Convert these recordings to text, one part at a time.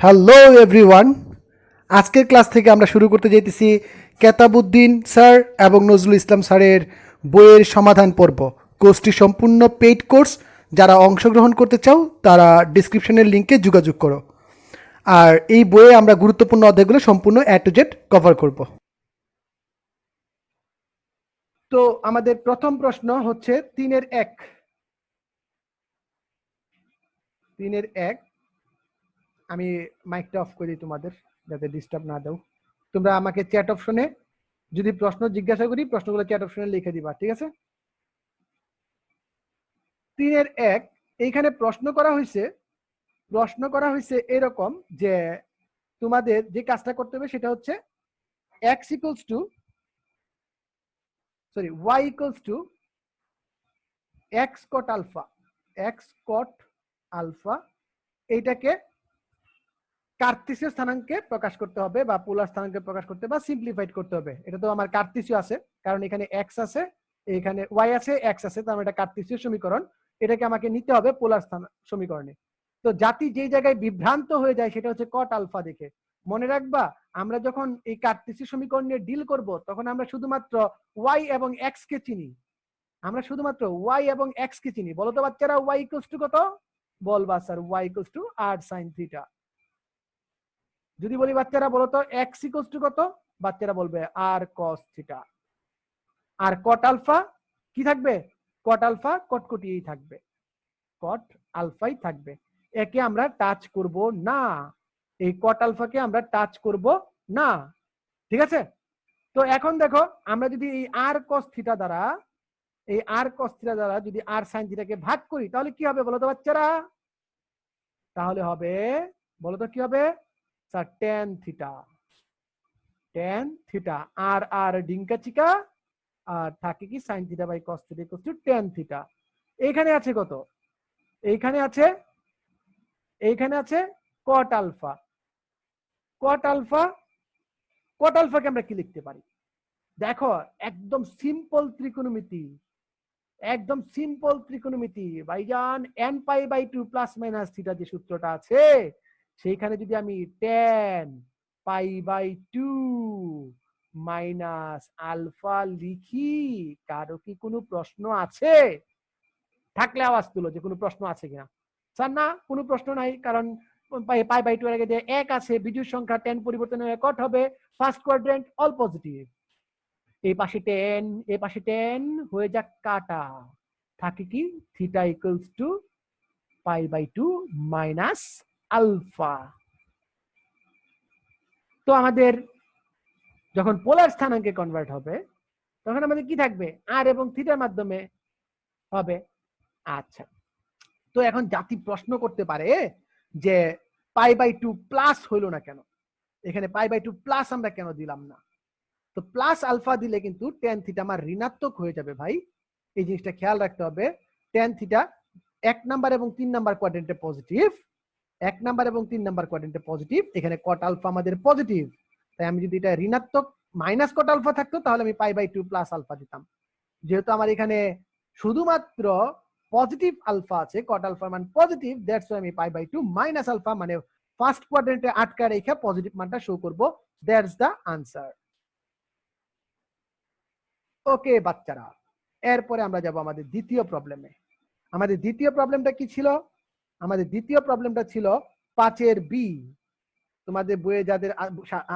Hello everyone, আজকের class থেকে আমরা শুরু করতে যাইতেছি কেতাবুদ্দিন স্যার এবং নজরুল ইসলাম স্যারের বইয়ের সমাধান পর্ব। কোর্সটি সম্পূর্ণ পেইড কোর্স। যারা অংশগ্রহণ করতে চাও তারা ডিসক্রিপশনের লিঙ্কে যোগাযোগ করো। আর এই বইয়ে আমরা গুরুত্বপূর্ণ অধ্যায়গুলো সম্পূর্ণ A to Z কভার করব। তো আমাদের প্রথম প্রশ্ন হচ্ছে 3-1। 3-1। আমি মাইকটা অফ করে দিই তোমাদের, যাতে ডিস্টার্ব না দাও। তোমরা আমাকে চ্যাট অপশনে যদি প্রশ্ন জিজ্ঞাসা করি, প্রশ্নগুলো চ্যাট অপশনে লিখে দিবা, ঠিক আছে? 3-1 এইখানে প্রশ্ন করা হয়েছে এরকম যে তোমাদের যে কাজটা করতে হবে সেটা হচ্ছে y equals to x cot alpha এইটাকে কার্তেসীয় স্থানাঙ্কে প্রকাশ করতে হবে বা পোলার স্থানাঙ্কে প্রকাশ করতে বা সিম্পলিফাইড করতে হবে। এটা তো আমার কার্তেসীয় আছে, কারণ এখানে x আছে, এখানে y আছে, x আছে, তার মানে এটা কার্তেসীয় সমীকরণ। এটাকে আমাকে নিতে হবে পোলার স্থান সমীকরণে। তো জাতি যে জায়গায় বিভ্রান্ত হয়ে যায় সেটা হচ্ছে কট আলফা দেখে। মনে রাখবা, আমরা যখন এই কার্তেসীয় সমীকরণ নিয়ে ডিল করব তখন আমরা শুধুমাত্র y এবং x কে চিনি। আমরা শুধুমাত্র y এবং x কে চিনি। বলো তো বাচ্চারা, y ইকুয়ালস টু কত? বলবা sir y equals two r sin theta. যদি বলি বাচ্চারা বলো তো x ইকুয়ালস টু কত, বাচ্চারা বলবে r cos থিটা। আর কট আলফা কি থাকবে? কট আলফা কটকটিই থাকবে, কট আলফাই থাকবে। একে আমরা টাচ করব না, এই কট আলফাকে আমরা টাচ করব না, ঠিক আছে? তো এখন দেখো, আমরা যদি এই r cos থিটা দ্বারা যদি r sin থিটাকে ভাগ করি তাহলে কি হবে বলো তো বাচ্চারা? তাহলে হবে, বলো তো কি হবে? Sir tan theta. tan theta আর আর ডিঙ্কা চিকা, আর থাকে কি sin theta by cos theta equals to tan theta. এইখানে আছে কত? এইখানে আছে cot আলফা। cot আলফাকে আমরা কি লিখতে পারি? দেখো, একদম সিম্পল ত্রিকোণমিতি ভাইজান। n pi by 2 plus minus theta যে সূত্রটা আছে, সেইখানে যদি আমি tan pi by 2 minus alpha লিখি, কারো কি কোনো প্রশ্ন আছে? থাকলে আওয়াজ তুলো যে কোনো প্রশ্ন আছে কিনা। স্যার না, কোনো প্রশ্ন নাই, কারণ পাই বাই 2 এর আগে যে 1 আছে, বিজোড় সংখ্যা, tan পরিবর্তন হয়ে কট হবে, ফার্স্ট কোয়াড্রেন্ট অল পজিটিভ। এই পাশে 10 হয়ে যাক কাটা, থাকে কি theta equals to pi by 2 minus alpha. তো আমাদের যখন পোলার স্থানাঙ্কে কনভার্ট হবে তখন আমাদের কি থাকবে? আর এবং থিটার মাধ্যমে হবে। আচ্ছা, তো এখন জাতি প্রশ্ন করতে পারে যে পাই বাই 2 প্লাস হইলো না কেন? এখানে পাই বাই 2 প্লাস আমরা কেন দিলাম না? তো প্লাস আলফা দিলে কিন্তু tan থিটা আমার ঋণাত্মক হয়ে যাবে ভাই। এই জিনিসটা খেয়াল রাখতে হবে। tan থিটা 1 নাম্বার এবং 3 নাম্বার কোয়াড্রেন্টে পজিটিভ, 1 নাম্বার এবং 3 নাম্বার কোয়াড্রেন্টে পজিটিভ। এখানে কট আলফা আমাদের পজিটিভ, তাই আমি যদি এটা ঋণাত্মক মাইনাস কট আলফা থাকতো তাহলে আমি পাই বাই 2 প্লাস আলফা দিতাম। যেহেতু আমার এখানে শুধুমাত্র পজিটিভ আলফা আছে, কট আলফার মান পজিটিভ, দ্যাটস ওয়াই আমি পাই বাই 2 মাইনাস আলফা মানে ফার্স্ট কোয়াড্রেন্টে আটকা রেখে পজিটিভ মানটা শো করব। That's the answer. ওকে বাচ্চারা, এরপরে আমরা যাব আমাদের দ্বিতীয় প্রবলেমে। আমাদের দ্বিতীয় প্রবলেমটা কি ছিল? আমাদের দ্বিতীয় প্রবলেমটা ছিল 5-এর বি। তোমাদের বইয়ে যাদের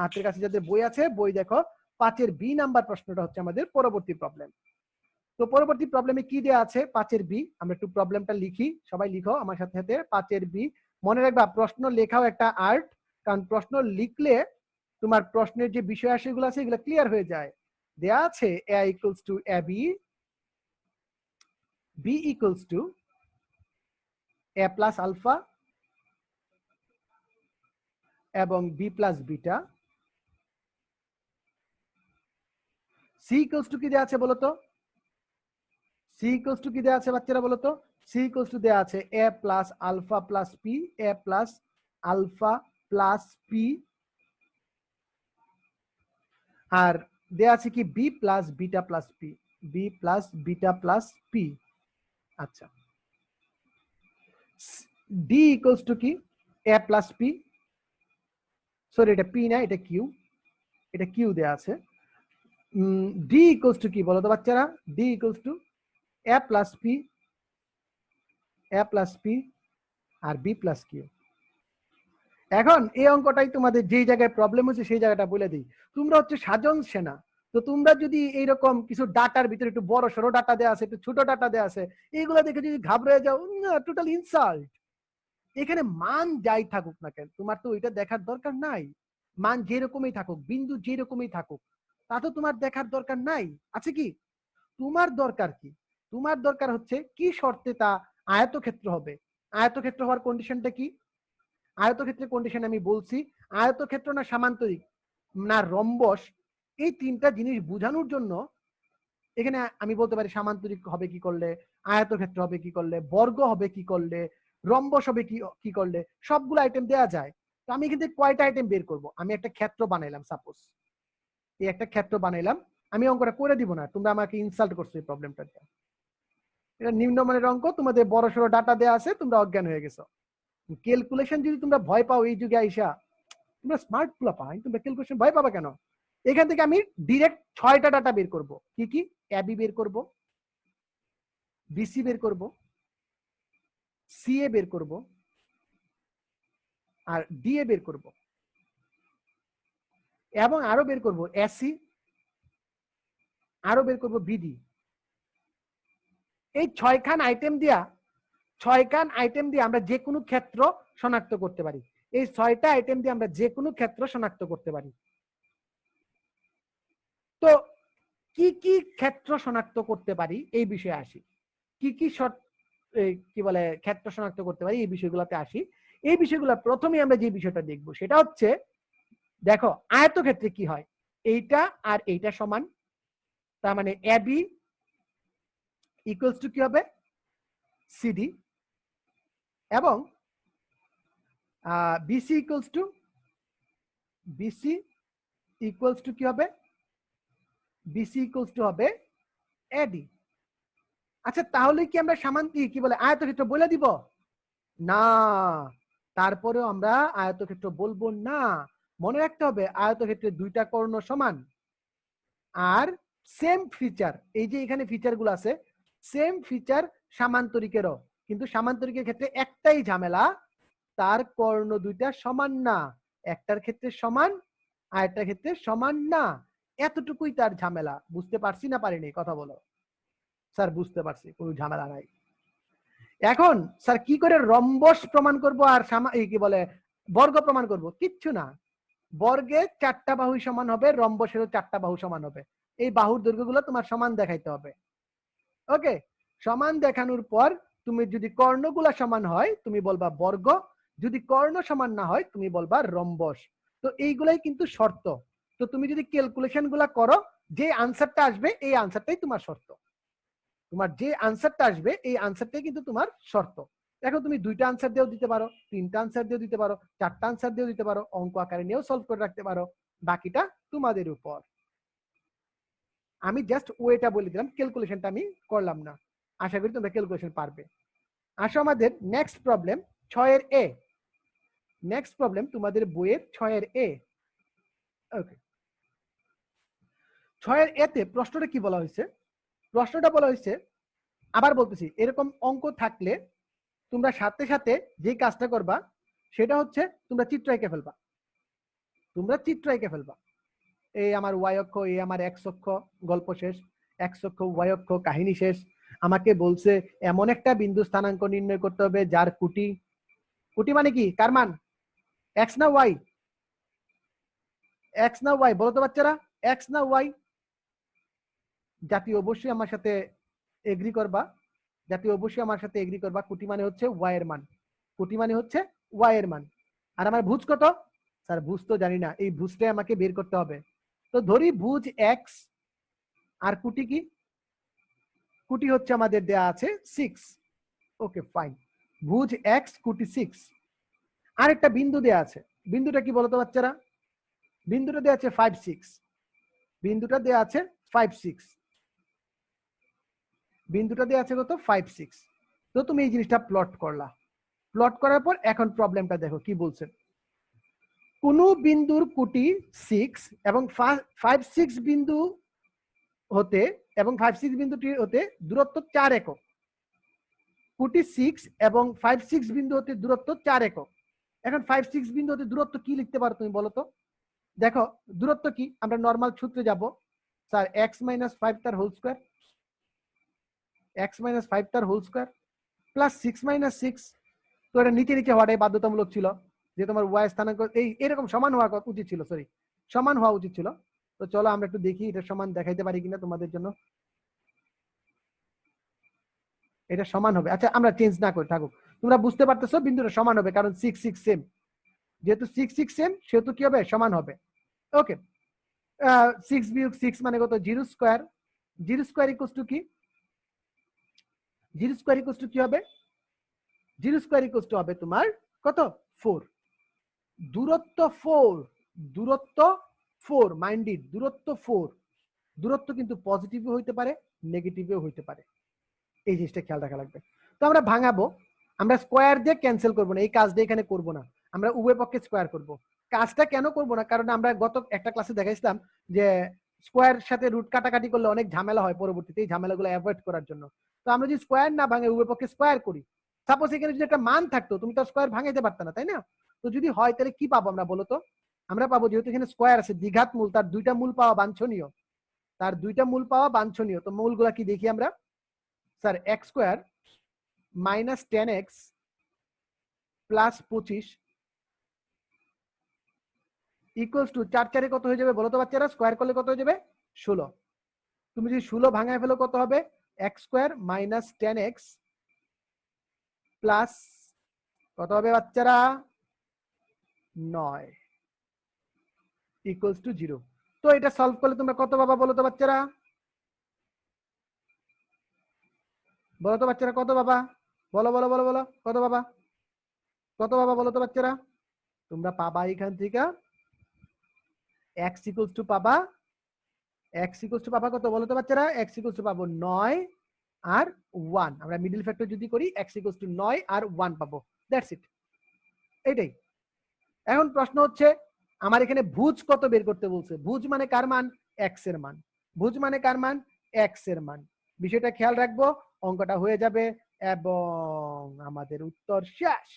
হাতের কাছে যাদের বই আছে, বই দেখো, 5-এর বি নাম্বার প্রশ্নটা হচ্ছে আমাদের পরবর্তী প্রবলেম। তো পরবর্তী প্রবলেমে কি দেয়া আছে? 5-এর বি। আমরা একটু প্রবলেমটা লিখি, সবাই লিখো আমার সাথে সাথে। 5-এর বি মনে রাখবা, প্রশ্ন লেখাও একটা আর্ট, কারণ প্রশ্ন লিখলে তোমার প্রশ্নের যে বিষয় আসেগুলো আছে এগুলো ক্লিয়ার হয়ে যায়। দেয়া আছে a equals to ab, b equals to a plus alpha এবং b plus beta. C equals to কি দেয়া আছে বলতো? সি ইকুয়ালস টু কি দেয়া আছে বাচ্চারা বলতো? সি ইকুয়ালস টু দেয়া আছে a plus alpha plus p, a plus alpha plus P, আর দেয়া আছে কি b plus beta plus p, b plus beta plus p. আচ্ছা, ডি ইকুয়ালস টু কি? এ প্লাস পি, সরি এটা পি না, এটা কিউ, এটা কিউ দেয়া আছে। ডি ইকুয়ালস টু কি বলো তো বাচ্চারা? D equals to A plus P, A plus P আর বি প্লাস কিউ। এখন এই অঙ্কটাই তোমাদের যেই জায়গায় প্রবলেম হচ্ছে সেই জায়গাটা বলে দিই। তোমরা হচ্ছে সাজন সেনা, তো তোমরা যদি এইরকম কিছু ডাটার ভিতরে একটু বড় সড়ো ডাটা দেওয়া আছে, একটু ছোট ডাটা দেওয়া আছে, এইগুলো দেখে যদি ঘাবড়ে যাও, টোটাল ইনসাল্ট। এখানে মান যাই থাকুক না কেন, তোমার তো ওইটা দেখার দরকার নাই। মান যেরকমই থাকুক, বিন্দু যেরকমই থাকুক, তা তো তোমার দেখার দরকার নাই। আছে কি? তোমার দরকার কি? তোমার দরকার হচ্ছে কি শর্তে তা আয়তক্ষেত্র হবে। আয়তক্ষেত্র হওয়ার কন্ডিশনটা কি? আয়তক্ষেত্রের কন্ডিশন আমি বলছি, আয়তক্ষেত্র না সামান্তরিক না রম্বস, এই তিনটা জিনিস বোঝানোর জন্য এখানে আমি বলতে পারি সামান্তরিক হবে কি করলে, আয়তক্ষেত্র হবে কি করলে, বর্গ হবে কি করলে, রম্বস হবে কি করলে, সবগুলো আইটেম দেয়া যায়। তো আমি এখান থেকে কয়টা আইটেম বের করব? আমি একটা ক্ষেত্র বানাইলাম, সাপোজ এই একটা ক্ষেত্র বানাইলাম। আমি অঙ্কটা করে দিব না, তোমরা আমাকে ইনসাল্ট করছো এই প্রবলেমটা। এটা নিম্নমানের অঙ্ক, তোমাদের বড় সড়ো ডাটা দেয়া আছে, তোমরা অজ্ঞান হয়ে গেছো। ক্যালকুলেশন যদি তোমরা ভয় পাও এই যুগে আইসা, তোমরা স্মার্ট গুলা পাই, তোমরা ক্যালকুলেশন ভয় পাবা কেন? এখান থেকে আমি ডিরেক্ট 6টা ডাটা বের করব। কি কি? এবি বের করব, বিসি বের করব, সিএ বের করব, আর ডিএ বের করব, এবং আরো বের করব এসি, আরো বের করব বিডি। এই 6খান আইটেম দিয়ে আমরা যে কোনো ক্ষেত্র শনাক্ত করতে পারি। এই 6টা আইটেম দিয়ে আমরা যে কোনো ক্ষেত্র শনাক্ত করতে পারি। তো কি কি ক্ষেত্র শনাক্ত করতে পারি এই বিষয়ে আসি। কি কি কি বলে ক্ষেত্র শনাক্ত করতে পারি এই বিষয়গুলোতে আসি। এই বিষয়গুলো প্রথমে আমরা যে বিষয়টা দেখব সেটা হচ্ছে, দেখো আয়তক্ষেত্রে কি হয়, এইটা আর এইটা সমান, তার মানে এবি ইকুয়ালস টু কি হবে? সিডি, এবং বিসি ইকুয়ালস টু কি হবে? বিসি ইকুয়ালস টু হবে এডি। আচ্ছা তাহলে কি আমরা কি বলে আয়তক্ষেত্র বলে দিব? না, তারপরেও আমরা আয়তক্ষেত্র বলবো না। মনে রাখতে হবে আয়তক্ষেত্রের দুইটা কর্ণ সমান, আর সেম ফিচার, এই যে এখানে ফিচার গুলো আছে সেম ফিচার সামান্তরিকেরও, কিন্তু সামান্তরিকের ক্ষেত্রে একটাই ঝামেলা, তার কর্ণ দুইটা সমান না। একটার ক্ষেত্রে সমান, আরেকটার ক্ষেত্রে সমান না, এতটুকুই তার ঝামেলা। বুঝতে পারছি না পারিনি? কথা বলো। স্যার বুঝতে পারছি, কোনো ঝামেলা নাই। এখন স্যার কি করে রম্বস প্রমাণ করব আর কি বলে বর্গ প্রমাণ করব? কিচ্ছু না, বর্গে 4টা বাহু সমান হবে, রম্বসেরও 4টা বাহু সমান হবে। এই বাহুর দৈর্ঘ্যগুলো তোমার সমান দেখাইতে হবে। ওকে, সমান দেখানোর পর তুমি যদি কর্ণগুলা সমান হয় তুমি বলবা বর্গ, যদি কর্ণ সমান না হয় তুমি বলবা রম্বস। তো এইগুলাই কিন্তু শর্ত। তো তুমি যদি ক্যালকুলেশন গুলা করো, যে আনসারটা আসবে এই আনসারটাই তোমার শর্ত। তোমার যে আনসারটা আসবে এই আনসারটাই কিন্তু তোমার শর্ত। দেখো তুমি 2টা আনসার দিয়েও দিতে পারো, 3টা আনসার দিয়েও দিতে পারো, 4টা আনসার দিয়েও দিতে পারো, অঙ্ক আকারে নিয়েও সলভ করে রাখতে পারো, বাকিটা তোমাদের উপর। আমি জাস্ট ওয়েটা বলে দিলাম, ক্যালকুলেশনটা আমি করলাম না। আশা করি তোমরা ক্যালকুলেশন পারবে। আসো আমাদের নেক্সট প্রবলেম 6 এ। নেক্সট প্রবলেম তোমাদের বইয়ের 6 এ। ওকে, 6 এতে প্রশ্নটা কি বলা হয়েছে? প্রশ্নটা বলা হয়েছে, আবার বলতেছি, এরকম অঙ্ক থাকলে তোমরা সাথে সাথে যে কাজটা করবা সেটা হচ্ছে তোমরা চিত্র এঁকে ফেলবা। তোমরা চিত্র এঁকে ফেলবা, এই আমার ওয়াই অক্ষ, এই আমার এক্স অক্ষ, গল্প শেষ। এক্স অক্ষ, ওয়াই অক্ষ, কাহিনী শেষ। আমাকে বলছে এমন একটা বিন্দু স্থানাঙ্ক নির্ণয় করতে হবে যার কুটি, কুটি মানে কি, কার মান? এক্স না ওয়াই? এক্স না ওয়াই বলো তো বাচ্চারা, এক্স না ওয়াই? জাতি অবশ্যই আমার সাথে এগ্রি করবা, জাতি অবশ্যই আমার সাথে এগ্রি করবা। কুটি মানে হচ্ছে ওয়াই এর মান, কুটি মানে হচ্ছে ওয়াই এর মান। আর আমার ভুজ কত? স্যার ভুজ তো জানি না, এই ভুজটাই আমাকে বের করতে হবে। তো ধরি ভুজ এক্স, আর কুটি কি? কুটি হচ্ছে আমাদের দেয়া আছে 6। ওকে ফাইন, ভুজ এক্স, কুটি 6। আর একটা বিন্দু দেয়া আছে, বিন্দুটা কি বলতো বাচ্চারা? বিন্দুটা দেয়া আছে 5 6, বিন্দুটা দেয়া আছে 5 6, বিন্দুটা দেয়া আছে কত? 5 6। তো তুমি এই জিনিসটা প্লট করলা, প্লট করার পর এখন প্রবলেমটা দেখো কি বলছে। কোন বিন্দুর কুটি 6 এবং 5-6 বিন্দু হতে এবং 5-6 বিন্দুটি হতে দূরত্ব 4 একক। কুটি 6 এবং 5-6 বিন্দু হতে দূরত্ব 4 একক। এখন 5-6 বিন্দু হতে দূরত্ব কি লিখতে পারো তুমি বলো তো? দেখো দূরত্ব কি, আমরা নরমাল সূত্রে যাব। স্যার x - 5 তার হোল স্কয়ার, x - 5 তার হোল স্কয়ার প্লাস 6 - 6। তো এটা নিচে নিচে হওয়াটাই বাধ্যতামূলক ছিল, যে তোমার y স্থানাঙ্ক এই এরকম সমান হওয়া উচিত ছিল, সরি সমান হওয়া উচিত ছিল। তো চলো আমরা একটু দেখি এটা সমান দেখাইতে পারি কিনা তোমাদের জন্য। এটা সমান হবে, আচ্ছা আমরা চেঞ্জ না করে থাকুক, তোমরা বুঝতে পারতেছো বিন্দুটা সমান হবে, কারণ 6 6 সেম, যেহেতু 6 6 সেম সেহেতু কি হবে, সমান হবে। ওকে, 6 বিয়োগ 6 মানে কত, 0 স্কয়ার। 0 স্কয়ার ইকুয়ালস টু কি, 0 স্কয়ার ইকুয়ালস টু কি হবে, 0 স্কয়ার ইকুয়ালস টু হবে তোমার কত, 4। দূরত্ব 4, দূরত্ব 4, মাইন্ডেড দূরত্ব 4। দূরত্ব কিন্তু পজিটিভও হইতে পারে, নেগেটিভও হইতে পারে, এই জিনিসটা খেয়াল রাখা লাগবে। তো আমরা ভাঙাবো, আমরা স্কয়ার দিয়ে ক্যান্সেল করবো না, এই কাজটা এখানে করবো না, আমরা উভয় পক্ষে স্কয়ার করব। কাজটা কেন করবো না, কারণ আমরা গত একটা ক্লাসে দেখাইছিলাম যে স্কয়ার সাথে রুট কাটাকাটি করলে অনেক ঝামেলা হয় পরবর্তীতে, এই ঝামেলাগুলো অ্যাভয়েড করার জন্য। তো আমরা যদি স্কয়ার না ভাঙে উভয় পক্ষে স্কয়ার করি, সাপোজ এখানে যদি একটা মান থাকতো, তুমি তো স্কয়ার ভাঙাইতে পারত না, তাই না? তো যদি হয় তাহলে কি পাবো আমরা বলো তো? আমরা পাবো যেহেতু এখানে স্কয়ার আছে, দ্বিঘাত মূল, তার দুইটা মূল পাওয়া বাঞ্ছনীয়, তার দুইটা মূল পাওয়া বাঞ্ছনীয়। তো মূলগুলা কি দেখি আমরা, sir x square minus 10x plus 25 equals to 4 4 কত হয়ে যাবে বলো তো বাচ্চারা, স্কয়ার করলে কত হয়ে যাবে, 16। তুমি যদি 16 ভাঙায় ফেলো কত হবে, x square minus 10x plus কত হবে বাচ্চারা, 9 ইকুয়ালস টু 0। তো এটা সলভ করলে তোমরা কত পাবা বলো তো বাচ্চারা, বলো তো বাচ্চারা কত পাবা, বলো বলো বলো বলো কত পাবা, কত পাবা বলো তো বাচ্চারা? তোমরা পাবা এখান থেকে x ইকুয়ালস টু পাবা, x ইকুয়ালস টু পাবা কত বলো তো বাচ্চারা, x ইকুয়ালস টু পাবো 9 আর 1। আমরা মিডল ফ্যাক্টর যদি করি x ইকুয়ালস টু 9 আর 1 পাবো, দ্যাটস ইট, এইটাই। এখন প্রশ্ন হচ্ছে আমার এখানে ভুজ কত বের করতে বলছে, ভুজ মানে কার মান, x এর মান, ভুজ মানে কার মান, x এর মান। বিষয়টা খেয়াল রাখবো, অঙ্কটা হয়ে যাবে এবং আমাদের উত্তর শেষ।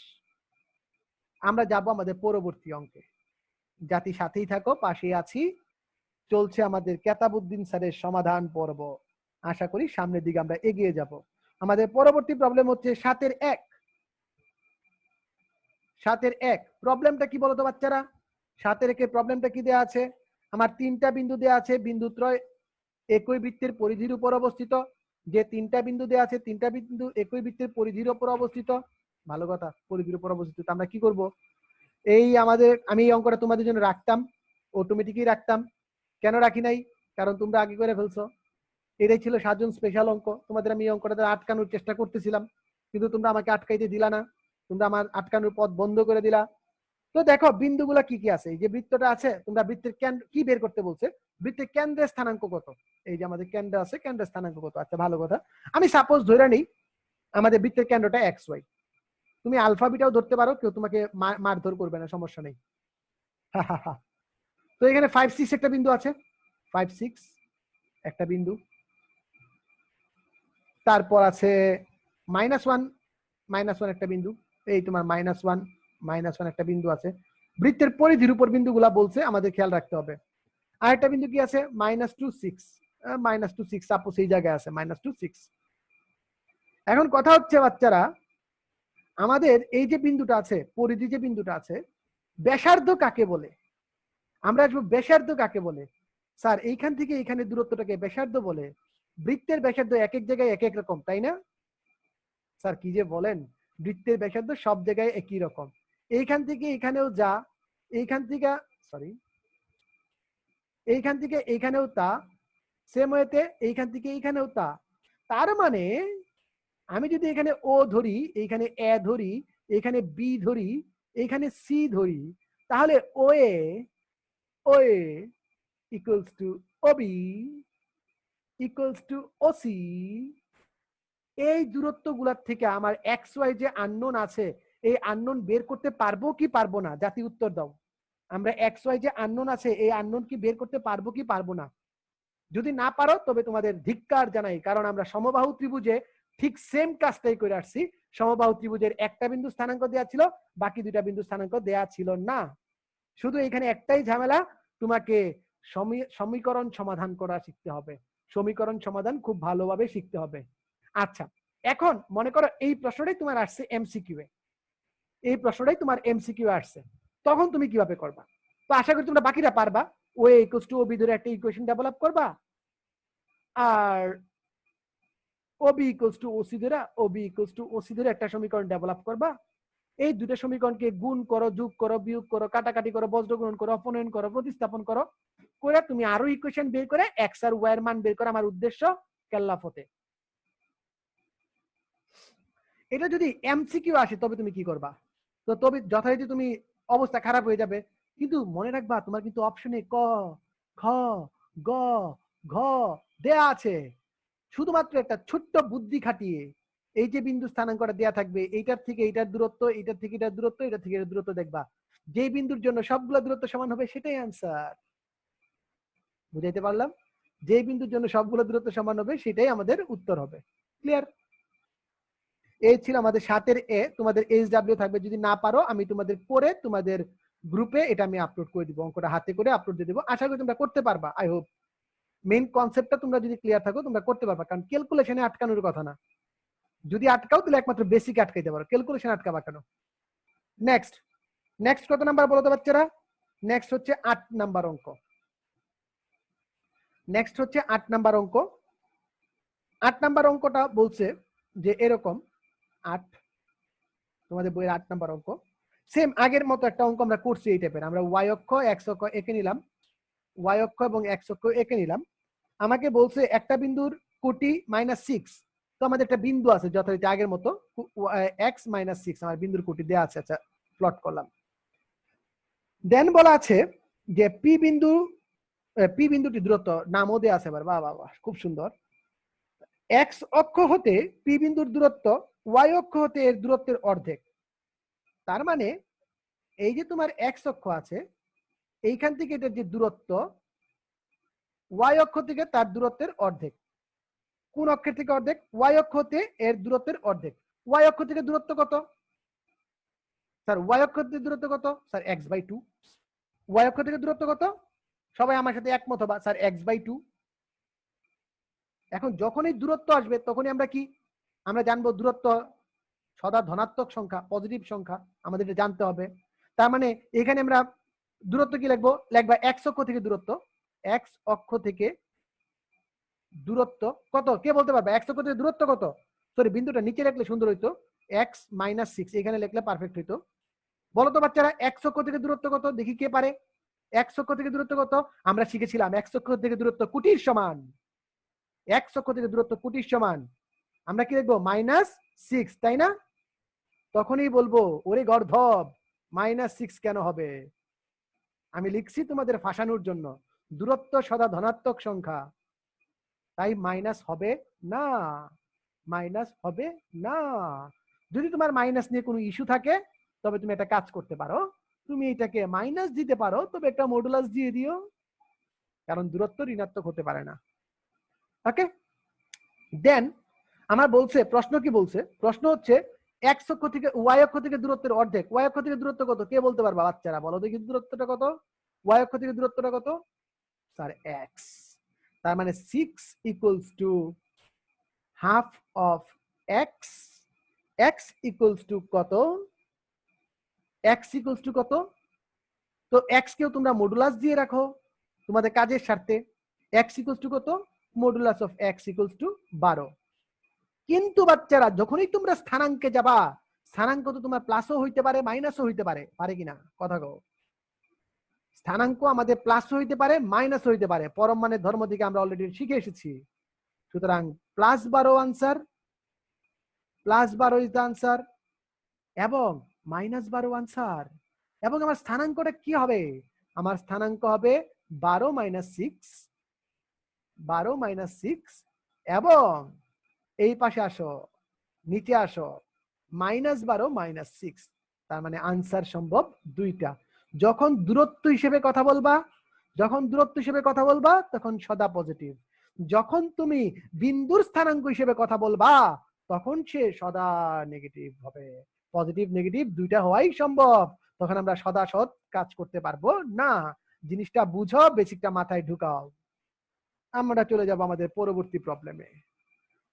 আমরা যাব আমাদের পরবর্তী অঙ্কে। জাতি সাথেই থাকো, পাশে আছি, চলছে আমাদের কেতাবউদ্দিন স্যারের সমাধান পর্ব। আশা করি সামনের দিকে আমরা এগিয়ে যাব। আমাদের পরবর্তী প্রবলেম হচ্ছে 7 এর 1। 7 এর 1 প্রবলেমটা কি বলতো বাচ্চারা, 7 এর 1 প্রবলেমটা কি দেয়া আছে, আমার তিনটা বিন্দু দেয়া আছে, বিন্দুত্রয় একই বৃত্তের পরিধির উপর অবস্থিত। যে তিনটা বিন্দু দেয়া আছে, তিনটা বিন্দু একই বৃত্তের পরিধির উপর অবস্থিত। ভালো কথা, পরিধির উপর অবস্থিত। আমরা কি করব, এই আমাদের, আমি এই অঙ্কটা তোমাদের জন্য রাখতাম, অটোমেটিকই রাখতাম। কেন রাখি নাই, কারণ তোমরা আগে করে ফেলছো। এটাই ছিল 7 জন স্পেশাল অঙ্ক, তোমাদের আমি এই অঙ্কটা আটকানোর চেষ্টা করতেছিলাম, কিন্তু তোমরা আমাকে আটকাইতে দিলা না, তোমরা আমার আটকানোর পথ বন্ধ করে দিলা। তো দেখো বিন্দুগুলা কি কি আছে, এই যে বৃত্তটা আছে, তোমরা বৃত্তের কেন্দ্র কি বের করতে বলছে, বৃত্তের কেন্দ্রের স্থানাঙ্ক কত, এই যে আমাদের কেন্দ্র আছে, কেন্দ্রের স্থানাঙ্ক কত। আচ্ছা ভালো কথা, আমি সাপোজ ধরে নেই আমাদের বৃত্তের কেন্দ্রটা XY, তুমি আলফা বিটাও ধরতে পারো, কেউ তোমাকে মারধর করবে না, সমস্যা নেই। তো এখানে 5 6 একটা বিন্দু আছে, 5 6 একটা বিন্দু, তারপর আছে -1 একটা বিন্দু, এই তোমার -1 একটা বিন্দু আছে। বৃত্তের পরিধির উপর বিন্দুগুলা বলছে আমাদের খেয়াল রাখতে হবে। আরেকটা বিন্দু কি আছে, -2 6, -2 6 সাপোজ এই জায়গায় আছে, -2 6। এখন কথা হচ্ছে বাচ্চারা, আমাদের এই যে বিন্দুটা আছে, পরিধি যে বিন্দুটা আছে, ব্যাসার্ধ কাকে বলে, আমরা আসবো ব্যাসার্ধ কাকে বলে। স্যার এইখান থেকে এখানে দূরত্বটাকে ব্যাসার্ধ বলে। বৃত্তের ব্যাসার্ধ এক এক জায়গায় এক এক রকম, তাই না? স্যার কি যে বলেন, বৃত্তের ব্যাসার্ধ সব জায়গায় একই রকম। এইখান থেকে এখানেও যা, এইখান থেকে সরি এইখান থেকে এইখানেও তা, সেম ওয়েতে এইখান থেকে এইখানেও তা। তার মানে আমি যদি এখানে ও ধরি, এইখানে এ ধরি, এখানে বি ধরি, এইখানে সি ধরি, তাহলে OA OA equals to OB equals to OC. এই দূরত্বগুলোর থেকে আমার এক্স ওয়াই যে আননোন আছে, এই আননোন বের করতে পারবো কি পারবো না, জাতি উত্তর দাও। আমরা এক্স ওয়াই যে আননোন আছে এই আননোন কি বের করতে পারবো কি পারবো না? যদি না পারো তবে তোমাদের ধিক্কার জানাই, কারণ আমরা সমবাহু ত্রিভুজে ঠিক সেম কাজটাই করে আসছি। সমবাহু ত্রিভুজের একটা বিন্দু স্থানাঙ্ক দেওয়া ছিল, বাকি দুইটা বিন্দু স্থানাঙ্ক দেওয়া ছিল না। শুধু এখানে একটাই ঝামেলা, তোমাকে সমীকরণ সমাধান করা শিখতে হবে। সমীকরণ সমাধান খুব ভালোভাবে শিখতে হবে। আচ্ছা, এখন মনে করো এই প্রশ্নটাই তোমার আসছে এমসিকিউ এ, এই প্রশ্নটাই তোমার এমসিকিউ আসছে, তখন তুমি কিভাবে করবা? তো আশা করি তোমরা বাকিটা পারবা। ও ইকুয়ালস টু ওবি ধরে একটা ইকুয়েশন ডেভেলপ করবা, আর ওবি ইকুয়ালস টু ওসি ধরে একটা সমীকরণ ডেভেলপ করবা। এই দুটো সমীকরণকে গুণ করো, যোগ করো, বিয়োগ করো, কাটাকাটি করো, বজ্রগ্রহণ করো, অপনয়ন করো, প্রতিস্থাপন করো, করে তুমি আরো ইকুয়েশন বের করে এক্স আর ওয়াই এর মান বের করে আমার উদ্দেশ্য কেল্লা ফতে। এটা যদি এমসিকিউ আসে তবে তুমি কি করবা? তো তবে যথারীতি তুমি অবস্থা খারাপ হয়ে যাবে, কিন্তু মনে রাখবা তোমার কিন্তু অপশনে ক, খ, গ, ঘ দেয়া আছে। শুধুমাত্র একটা ছোট্ট বুদ্ধি খাটিয়ে এই যে বিন্দু স্থানাঙ্কটা দেয়া থাকবে, এইটার থেকে এইটার দূরত্ব, এইটার থেকে এটার দূরত্ব, এটা থেকে এটার দূরত্ব দেখবা, যে বিন্দুর জন্য সবগুলো দূরত্ব সমান হবে সেটাই আনসার। বুঝাইতে পারলাম? যে বিন্দুর জন্য সবগুলো দূরত্ব সমান হবে সেটাই আমাদের উত্তর হবে। ক্লিয়ার? এই ছিল আমাদের 7 এ। তোমাদের এইচডব্লিউ থাকবে, যদি না পারো আমি তোমাদের পরে তোমাদের গ্রুপে এটা আমি আপলোড করে দিব, অঙ্কটা হাতে করে আপলোড দিয়ে দেবো। আশা করি তোমরা করতে পারবা। আই হোপ মেইন কনসেপ্টটা তোমরা যদি ক্লিয়ার থাকো তোমরা করতে পারবা, কারণ ক্যালকুলেশনে আটকানোর কথা না। যদি আটকাও তাহলে একমাত্র বেসিক আটকাইতে পারো, ক্যালকুলেশন আটকাবা কেন? নেক্সট নেক্সট কত নাম্বার বলো তো বাচ্চারা? নেক্সট হচ্ছে 8 নাম্বার অঙ্ক। নেক্সট হচ্ছে 8 নাম্বার অঙ্ক। 8 নাম্বার অঙ্কটা বলছে যে এরকম 8, তোমাদের বইয়ের 8 নাম্বার অঙ্ক সেম আগের মতো একটা অঙ্ক আমরা করছি এই টাইপের। আমরা ওয়াই অক্ষ এক্স অক্ষ এঁকে নিলাম, ওয়াই অক্ষ এবং এক্স অক্ষ এঁকে নিলাম। আমাকে বলছে একটা বিন্দুর কোটি -6, তো আমাদের একটা বিন্দু আছে যথারীতি আগের মতো এক্স -6 আমার বিন্দুর কোটি দেওয়া আছে। আচ্ছা, প্লট করলাম। দেন বলা আছে যে পি বিন্দুটি দূরত্ব, নামও দেওয়া আছে এবার। বাহ বাহ বাহ, খুব সুন্দর। এক্স অক্ষ হতে পি বিন্দুর দূরত্ব ওয়াই অক্ষ হতে এর দূরত্বের অর্ধেক। তার মানে এই যে তোমার এক্স অক্ষ আছে, এইখান থেকে এটার যে দূরত্ব, ওয়াই অক্ষ থেকে তার দূরত্বের অর্ধেক। কোন অক্ষের থেকে অর্ধেক? ওয়াই অক্ষ হতে এর দূরত্বের অর্ধেক। ওয়াই অক্ষ থেকে দূরত্ব কত স্যার? ওয়াই অক্ষ থেকে দূরত্ব কত স্যার? x/2। ওয়াই অক্ষ থেকে দূরত্ব কত? সবাই আমার সাথে একমত হবা স্যার, x/2। এখন যখনই দূরত্ব আসবে তখনই আমরা কি আমরা জানবো দূরত্ব সদা ধনাত্মক সংখ্যা, পজিটিভ সংখ্যা, আমাদের এটা জানতে হবে। তার মানে এখানে আমরা দূরত্ব কি লিখবো? লিখবা এক্স অক্ষ থেকে দূরত্ব, এক্স অক্ষ থেকে দূরত্ব কত? কে বলতে পারবে এক্স অক্ষ থেকে দূরত্ব কত? সরি, বিন্দুটা নিচে রাখলে সুন্দর হইতো, x-6 এখানে লিখলে পারফেক্ট হইতো। বলো তো বাচ্চারা এক্স অক্ষ থেকে দূরত্ব কত? দেখি কে পারে। এক্স অক্ষ থেকে দূরত্ব কত? আমরা শিখেছিলাম এক্স অক্ষ থেকে দূরত্ব কোটির সমান। এক্স অক্ষ থেকে দূরত্ব কোটির সমান, আমরা কি লিখবো? -6, তাই না? তখনই বলবো ওরে গর্ধব, -6 কেন হবে? আমি লিখছি তোমাদের ফাঁসানোর জন্য, দূরত্ব সদা ধনাত্মক সংখ্যা, তাই মাইনাস হবে না, মাইনাস হবে না। যদি তোমার মাইনাস নিয়ে কোনো ইস্যু থাকে তবে তুমি একটা কাজ করতে পারো, তুমি এটাকে মাইনাস দিতে পারো, তবে একটা মডুলাস দিয়ে দিও, কারণ দূরত্ব ঋণাত্মক হতে পারে না। ওকে, দেন আমার বলছে প্রশ্ন কি বলছে? প্রশ্ন হচ্ছে এক্স অক্ষ থেকে ওয়াই অক্ষ থেকে দূরত্বের অর্ধেক। ওয়াই অক্ষ থেকে দূরত্ব কত? কে বলতে পারবা বাচ্চারা? বলো দেখি দূরত্বটা কত? ওয়াই অক্ষ থেকে দূরত্বটা কত স্যার? এক্স। তার মানে 6 equals to half of x. X equals to কত? এক্স ইকুয়ালস টু কত? তো এক্স কেও তোমরা মডুলাস দিয়ে রাখো তোমাদের কাজের স্বার্থে। এক্স ইকুয়ালস টু কত? Modulus of x equals to 12। কিন্তু বাচ্চারা যখনই তোমরা স্থানাঙ্কে যাবা, স্থানাঙ্ক তো তোমার প্লাসও হইতে পারে মাইনাসও হইতে পারে, পারে কিনা কথা কও? স্থানাঙ্ক আমাদের প্লাসও হইতে পারে মাইনাসও হইতে পারে, পরম মানের ধর্ম থেকে আমরা অলরেডি শিখে এসেছি। সুতরাং +12 আনসার, +12 ইজ দ্য আনসার, এবং -12 আনসার। এবং আমার স্থানাঙ্কটা কি হবে? আমার স্থানাঙ্ক হবে 12 - 6, 12 - 6, এবং এই পাশে আসো, নিচে আসো, -12 - 6। তার মানে আনসার সম্ভব দুইটা। যখন দূরত্ব হিসেবে কথা বলবা, তখন সদা পজিটিভ। যখন তুমি বিন্দুর স্থানাঙ্ক হিসেবে কথা বলবা তখন সে সদা নেগেটিভ হবে। পজিটিভ নেগেটিভ দুইটা হওয়াই সম্ভব, তখন আমরা সদা সৎ কাজ করতে পারবো না। জিনিসটা বুঝো, বেসিকটা মাথায় ঢুকাও। আমরা চলে যাব আমাদের পরবর্তী প্রবলেমে।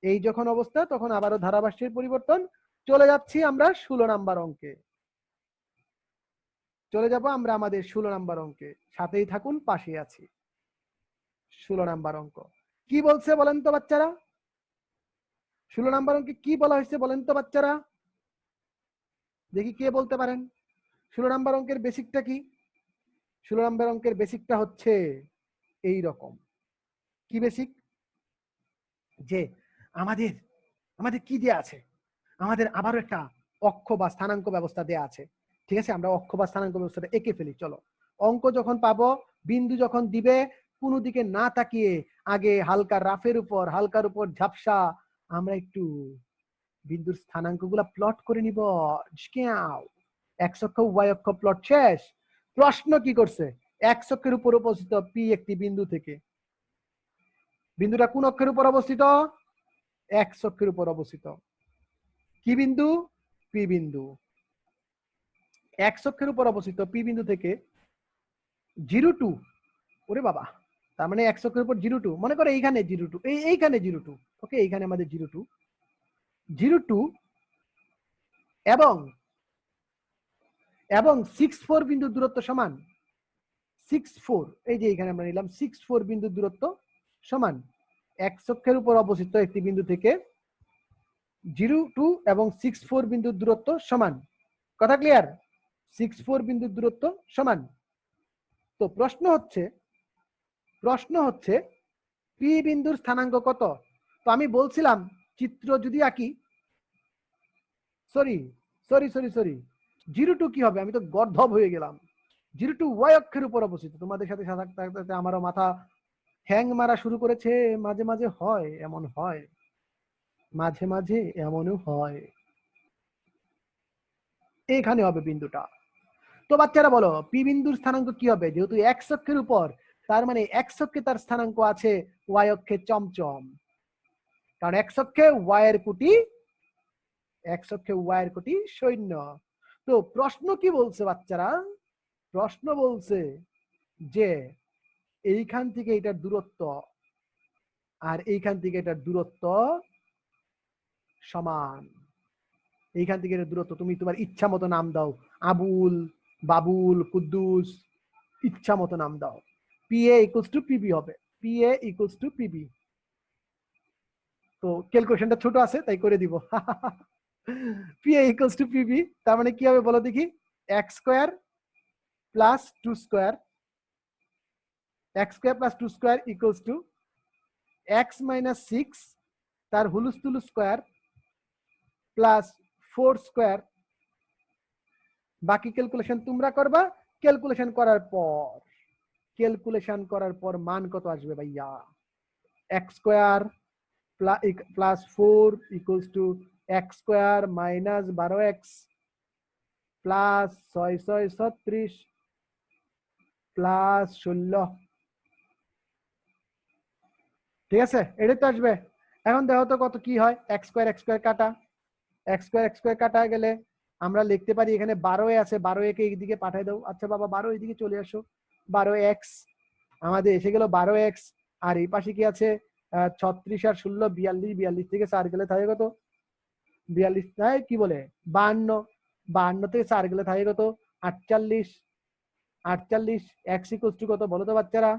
এই যখন অবস্থা তখন আবারও ধারাভাষ্যের পরিবর্তন। চলে যাচ্ছি আমরা 16 নাম্বার অঙ্কে। চলে যাব আমরা আমাদের 16 নাম্বার অঙ্কে। সাথেই থাকুন, পাশে আছি। 16 নাম্বার অঙ্ক কি বলছে বলেন তো বাচ্চারা? 16 নাম্বার অঙ্কে কি বলা হয়েছে বলেন তো বাচ্চারা? দেখি কে বলতে পারেন। 16 নাম্বার অঙ্কের বেসিকটা কি? 16 নাম্বার অঙ্কের বেসিকটা হচ্ছে এই রকম। কি বেসিক? যে আমাদের আমাদের কি দেয়া আছে? আমাদের আবারও একটা অক্ষ বা স্থানাঙ্ক ব্যবস্থা দেয়া আছে। ঠিক আছে, আমরা অক্ষ বা স্থানাঙ্ক ব্যবস্থাটা এঁকে ফেলি। চলো, অঙ্ক যখন পাবো, বিন্দু যখন দিবে, কোনো দিকে না তাকিয়ে আগে হালকার উপর ঝাপসা আমরা একটু বিন্দুর স্থানাঙ্কগুলা প্লট করে নিব। এক্স অক্ষ ওয়াই অক্ষ প্লট শেষ। প্রশ্ন কি করছে? এক্স অক্ষের উপর অবস্থিত পি একটি বিন্দু থেকে, বিন্দুটা কোন অক্ষের উপর অবস্থিত? এক্স অক্ষের উপর অবস্থিত। কি বিন্দু? পি বিন্দু। এক্স অক্ষের উপর অবস্থিত পি বিন্দু থেকে 0 2, ওরে বাবা, তার মানে এক্স অক্ষের উপর 0 2, মনে করে এইখানে 0 2, এইখানে 0 2, ওকে, এইখানে আমাদের 0 2 এবং 6 4 বিন্দুর দূরত্ব সমান 6 4। এই যে এখানে আমরা নিলাম 6 4 বিন্দুর দূরত্ব সমান এক্স অক্ষের উপর অবস্থিত একটি বিন্দু থেকে 0 2 এবং 6 4 বিন্দুর দূরত্ব সমান। কথা ক্লিয়ার? 6 4 বিন্দুর দূরত্ব সমান। তো প্রশ্ন হচ্ছে পি বিন্দুর স্থানাঙ্ক কত? তো আমি বলছিলাম চিত্র যদি আঁকি, সরি 0 2 কি হবে? আমি তো গর্ধব হয়ে গেলাম। 0 2 ওয়াই অক্ষের উপর অবস্থিত। তোমাদের সাথে থাকতে আমারও মাথা হ্যাং মারা শুরু করেছে। মাঝে মাঝে হয়, এমন হয়, মাঝে মাঝে এমনও হয়। এইখানে হবে বিন্দুটা। তো বাচ্চারা বলো, পি বিন্দুর স্থানাঙ্ক কি হবে? যেহেতু এক্স অক্ষের উপর, তার মানে এক্স অক্ষে তার স্থানাঙ্ক আছে ওয়াই অক্ষে চমচম, কারণ এক্স অক্ষে ওয়াই এর কোটি সৈন্য। তো প্রশ্ন কি বলছে বাচ্চারা? প্রশ্ন বলছে যে এইখান থেকে এটার দূরত্ব আর এইখান থেকে এটার দূরত্ব সমান। এইখান থেকে এটার দূরত্ব তুমি তোমার ইচ্ছা মতো নাম দাও, আবুল, বাবুল, কুদ্দুস, ইচ্ছা মতো নাম দাও। পিএ ইকুয়ালস টু পিবি হবে। PA equals to PB. তো ক্যালকুলেশনটা ছোট আছে তাই করে দিব। পিএ ইকুয়ালস টু পিবি, তার মানে কি হবে বলো দেখি? X square plus 2 square, x square plus 2 square equals to x minus 6 তার হুলুস্থুল স্কোয়ার প্লাস 4 স্কোয়ার। বাকি ক্যালকুলেশন তোমরা করবা। ক্যালকুলেশন করার পর মান কত আসবে ভাইয়া? X square plus 4 equals to x square minus 12x plus 6 6 36 plus 16। ঠিক আছে, এটাই তো আসবে। এখন দেখো তো কত কি হয়। এক্স স্কোয়ার কাটা, এক্স স্কোয়ার কাটা গেলে আমরা লিখতে পারি এখানে 12 আছে, 12 কে এইদিকে পাঠিয়ে দাও। আচ্ছা বাবা 12 এইদিকে চলে আসো। 12x আমাদের এসে গেল 12x। আর এই পাশে কি আছে? 36 আর 16 42, 42 থেকে 4 গেলে থাকে কত? 42, কি বলে 52, 52 থেকে 4 গেলে থাকে কত? 48, 48। এক্স ইকুয়ালস টু কত বলো তো বাচ্চারা?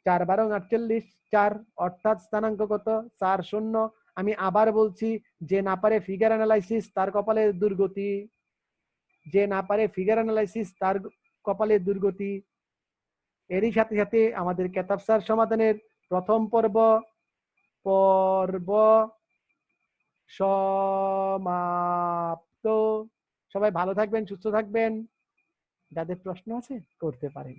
4 12 48, 4, অর্থাৎ স্থানাঙ্ক কত? 4 0। আমি আবার বলছি, যে না পারে ফিগার অ্যানালাইসিস তার কপালে দুর্গতি, যে না পারে ফিগার অ্যানালাইসিস তার কপালে দুর্গতি। এরই সাথে সাথে আমাদের কেতাব স্যার সমাধানের প্রথম পর্ব সমাপ্ত। সবাই ভালো থাকবেন, সুস্থ থাকবেন। যাদের প্রশ্ন আছে করতে পারেন।